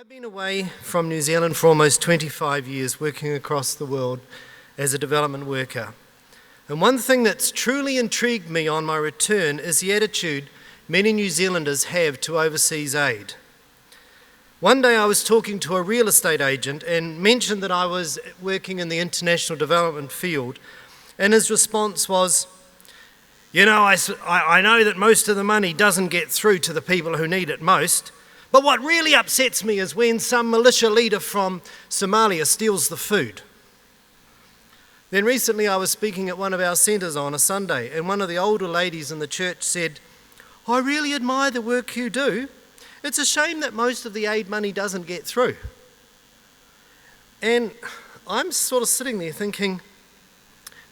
I've been away from New Zealand for almost 25 years, working across the world as a development worker. And one thing that's truly intrigued me on my return is the attitude many New Zealanders have to overseas aid. One day I was talking to a real estate agent and mentioned that I was working in the international development field, and his response was, "You know, I know that most of the money doesn't get through to the people who need it most, but what really upsets me is when some militia leader from Somalia steals the food." Then recently I was speaking at one of our centres on a Sunday, and one of the older ladies in the church said, "I really admire the work you do. It's a shame that most of the aid money doesn't get through." And I'm sort of sitting there thinking,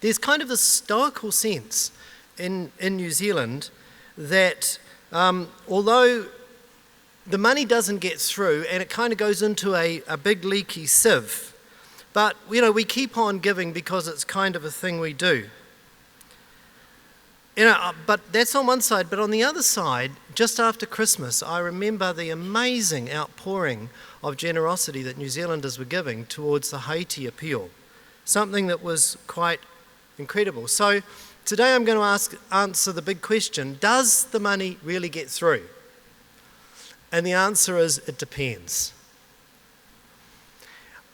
there's kind of this stoical sense in New Zealand that although the money doesn't get through and it kind of goes into a big leaky sieve, but we keep on giving because it's kind of a thing we do. But that's on one side. But on the other side, just after Christmas, I remember the amazing outpouring of generosity that New Zealanders were giving towards the Haiti appeal, something that was quite incredible. So today I'm going to answer the big question: does the money really get through? And the answer is, it depends.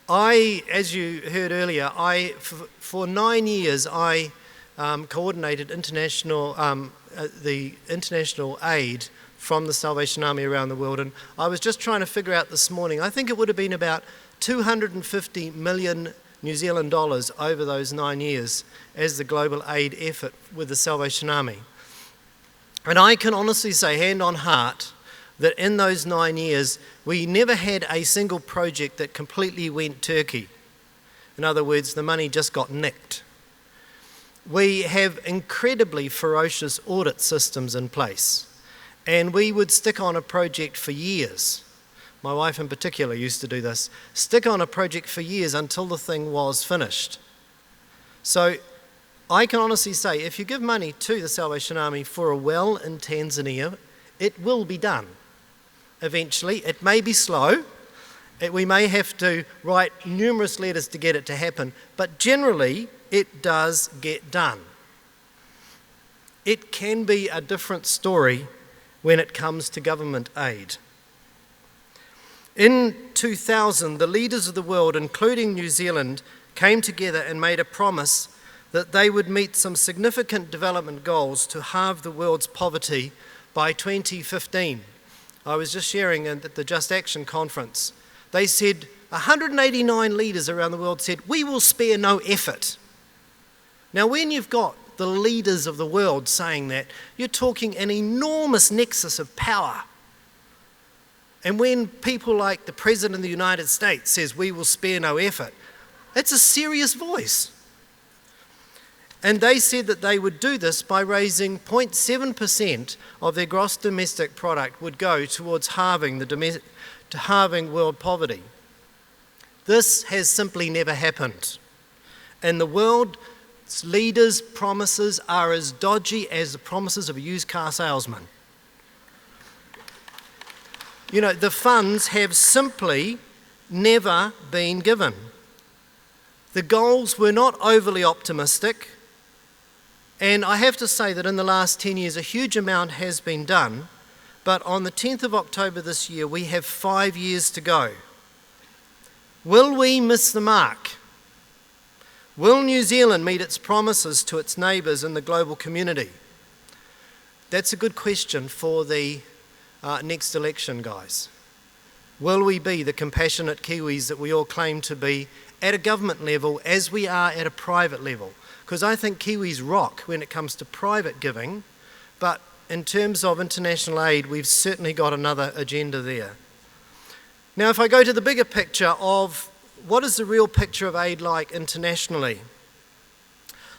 As you heard earlier, for 9 years I coordinated the international aid from the Salvation Army around the world, and I was just trying to figure out this morning, I think it would have been about 250 million New Zealand dollars over those 9 years as the global aid effort with the Salvation Army. And I can honestly say, hand on heart, that in those 9 years, we never had a single project that completely went turkey. In other words, the money just got nicked. We have incredibly ferocious audit systems in place, and we would stick on a project for years. My wife in particular used to do this, stick on a project for years until the thing was finished. So I can honestly say, if you give money to the Salvation Army for a well in Tanzania, it will be done. Eventually, it may be slow, we may have to write numerous letters to get it to happen, but generally it does get done. It can be a different story when it comes to government aid. In 2000, the leaders of the world, including New Zealand, came together and made a promise that they would meet some significant development goals to halve the world's poverty by 2015. I was just sharing at the Just Action conference. They said 189 leaders around the world said, "We will spare no effort." Now, when you've got the leaders of the world saying that, you're talking an enormous nexus of power. And when people like the President of the United States says, "We will spare no effort," it's a serious voice. And they said that they would do this by raising 0.7% of their gross domestic product would go towards halving world poverty. This has simply never happened. And the world's leaders' promises are as dodgy as the promises of a used car salesman. The funds have simply never been given. The goals were not overly optimistic. And I have to say that in the last 10 years, a huge amount has been done, but on the 10th of October this year, we have 5 years to go. Will we miss the mark? Will New Zealand meet its promises to its neighbours in the global community? That's a good question for the next election, guys. Will we be the compassionate Kiwis that we all claim to be at a government level as we are at a private level? Because I think Kiwis rock when it comes to private giving, but in terms of international aid, we've certainly got another agenda there. Now, if I go to the bigger picture of what is the real picture of aid like internationally,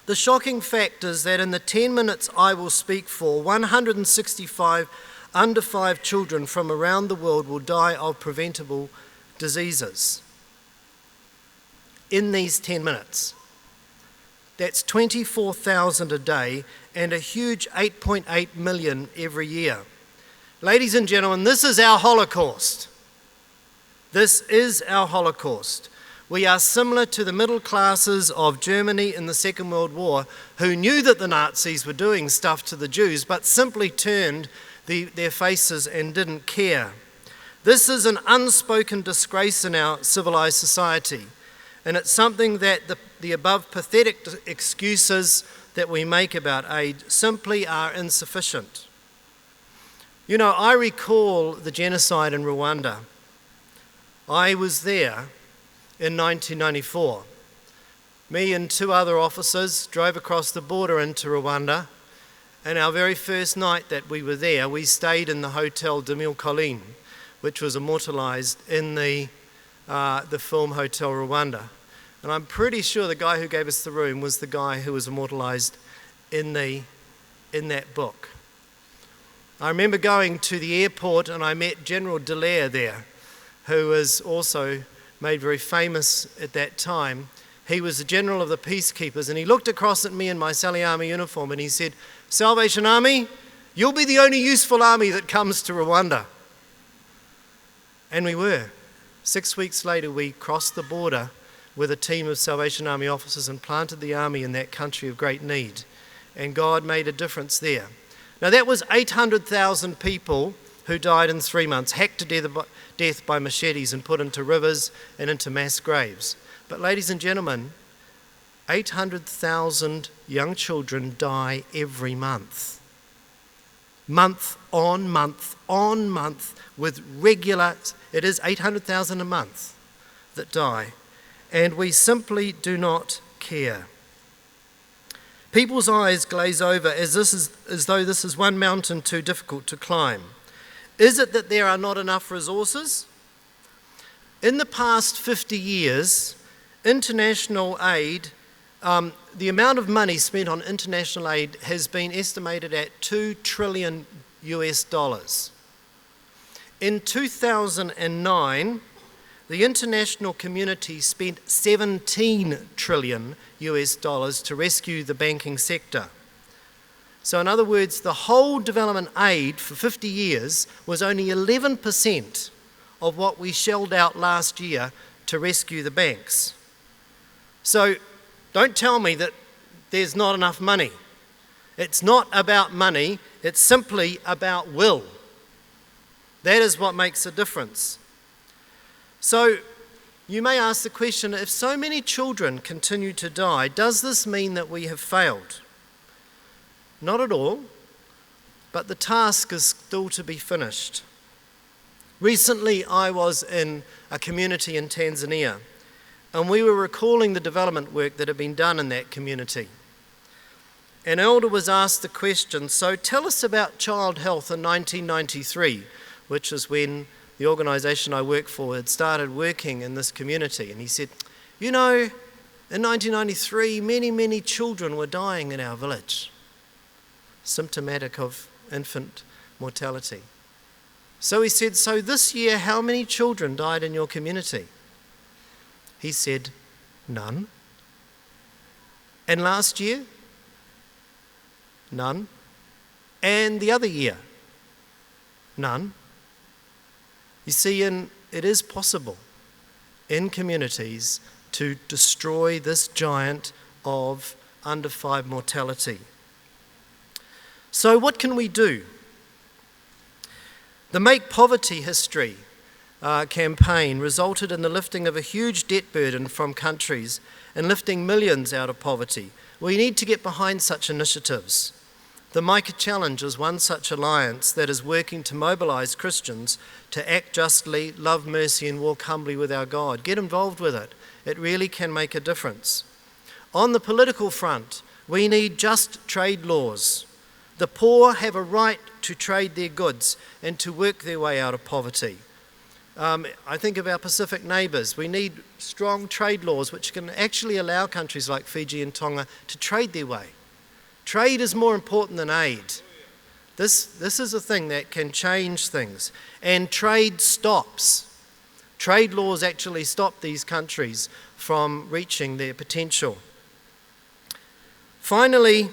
the shocking fact is that in the 10 minutes I will speak for, 165 under 5 children from around the world will die of preventable diseases. In these 10 minutes. That's 24,000 a day and a huge 8.8 million every year. Ladies and gentlemen, this is our Holocaust. This is our Holocaust. We are similar to the middle classes of Germany in the Second World War, who knew that the Nazis were doing stuff to the Jews, but simply turned their faces and didn't care. This is an unspoken disgrace in our civilized society, and it's something that the above pathetic excuses that we make about aid simply are insufficient. You know, I recall the genocide in Rwanda. I was there in 1994. Me and 2 other officers drove across the border into Rwanda, and our very first night that we were there, we stayed in the Hotel de Mille Collines, which was immortalised in the film Hotel Rwanda. And I'm pretty sure the guy who gave us the room was the guy who was immortalised in that book. I remember going to the airport and I met General Dallaire there, who was also made very famous at that time. He was the general of the peacekeepers, and he looked across at me in my Sally Army uniform and he said, "Salvation Army, you'll be the only useful army that comes to Rwanda." And we were. 6 weeks later, we crossed the border with a team of Salvation Army officers and planted the army in that country of great need. And God made a difference there. Now that was 800,000 people who died in 3 months, hacked to death by machetes and put into rivers and into mass graves. But ladies and gentlemen, 800,000 young children die every month. Month on month on month with regular, it is 800,000 a month that die. And we simply do not care. People's eyes glaze over as though this is one mountain too difficult to climb. Is it that there are not enough resources? In the past 50 years, international aid, the amount of money spent on international aid has been estimated at $2 trillion US. In 2009, the international community spent $17 trillion US to rescue the banking sector. So in other words, the whole development aid for 50 years was only 11% of what we shelled out last year to rescue the banks. So don't tell me that there's not enough money. It's not about money, it's simply about will. That is what makes a difference. So you may ask the question, if so many children continue to die, does this mean that we have failed? Not at all, but the task is still to be finished. Recently, I was in a community in Tanzania, and we were recalling the development work that had been done in that community. An elder was asked the question, so tell us about child health in 1993, which is when the organisation I work for had started working in this community. And he said, you know, in 1993, many children were dying in our village, symptomatic of infant mortality. So he said, so this year, how many children died in your community? He said, none. And last year? None. And the other year? None. You see, it is possible in communities to destroy this giant of under 5 mortality. So what can we do? The Make Poverty History campaign resulted in the lifting of a huge debt burden from countries and lifting millions out of poverty. We need to get behind such initiatives. The Micah Challenge is one such alliance that is working to mobilise Christians to act justly, love mercy and walk humbly with our God. Get involved with it. It really can make a difference. On the political front, we need just trade laws. The poor have a right to trade their goods and to work their way out of poverty. I think of our Pacific neighbours. We need strong trade laws which can actually allow countries like Fiji and Tonga to trade their way. Trade is more important than aid. This is a thing that can change things. And trade stops. Trade laws actually stop these countries from reaching their potential. Finally,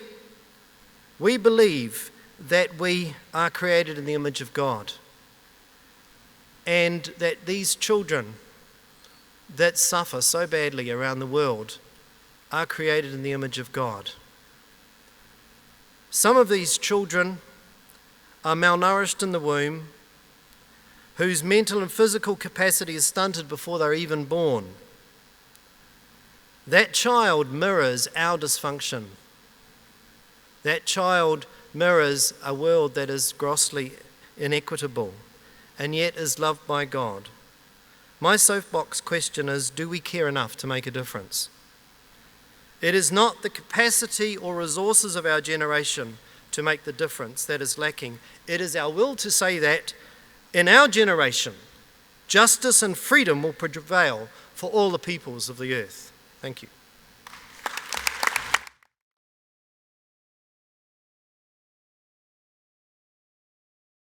we believe that we are created in the image of God. and that these children that suffer so badly around the world are created in the image of God. Some of these children are malnourished in the womb, whose mental and physical capacity is stunted before they're even born. That child mirrors our dysfunction. That child mirrors a world that is grossly inequitable and yet is loved by God. My soapbox question is, do we care enough to make a difference? It is not the capacity or resources of our generation to make the difference that is lacking. It is our will to say that in our generation, justice and freedom will prevail for all the peoples of the earth. Thank you.